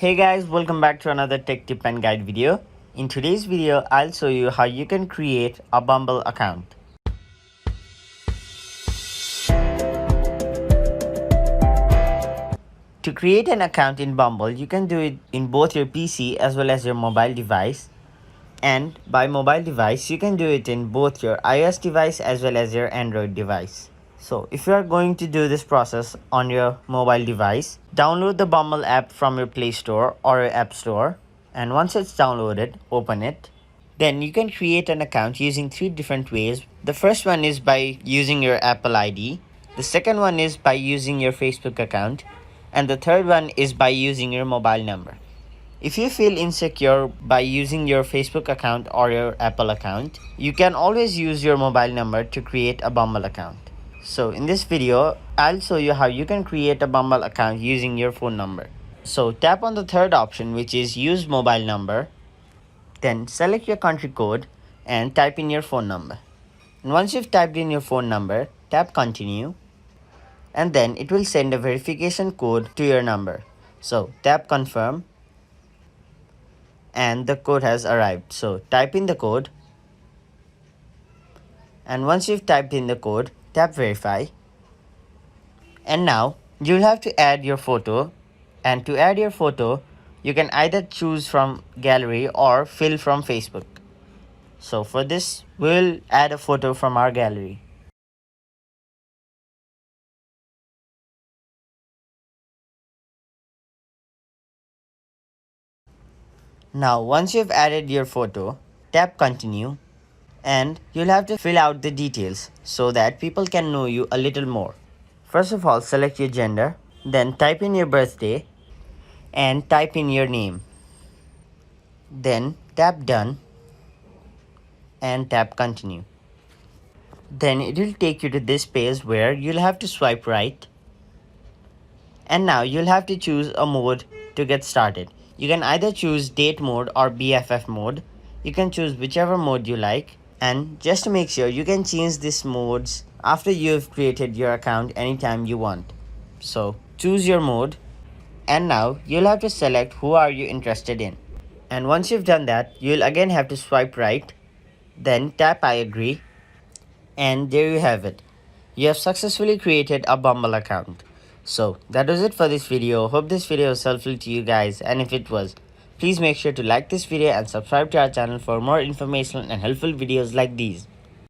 Hey guys, welcome back to another tech tip and guide video. In today's video, I'll show you how you can create a Bumble account. To create an account in Bumble, you can do it in both your PC as well as your mobile device. And by mobile device, you can do it in both your iOS device as well as your Android device. So if you are going to do this process on your mobile device, download the Bumble app from your Play Store or your App Store. And once it's downloaded, open it. Then you can create an account using three different ways. The first one is by using your Apple ID. The second one is by using your Facebook account. And the third one is by using your mobile number. If you feel insecure by using your Facebook account or your Apple account, you can always use your mobile number to create a Bumble account. So in this video, I'll show you how you can create a Bumble account using your phone number. So tap on the third option, which is use mobile number. Then select your country code and type in your phone number. And once you've typed in your phone number, tap continue. And then it will send a verification code to your number. So tap confirm. And the code has arrived. So type in the code. And once you've typed in the code, tap verify. And now you'll have to add your photo. And to add your photo, you can either choose from gallery or fill from Facebook. So for this, we'll add a photo from our gallery. Now once you've added your photo, tap continue. And you'll have to fill out the details so that people can know you a little more. First of all, select your gender, then type in your birthday and type in your name. Then tap done and tap continue. Then it will take you to this page where you'll have to swipe right. And now you'll have to choose a mode to get started. You can either choose date mode or BFF mode. You can choose whichever mode you like. And just to make sure, you can change these modes after you've created your account anytime you want. So choose your mode. And now you'll have to select who are you interested in. And once you've done that, you'll again have to swipe right. Then tap I agree. And there you have it. You have successfully created a Bumble account. So that was it for this video. Hope this video was helpful to you guys. And if it was, please make sure to like this video and subscribe to our channel for more informational and helpful videos like these.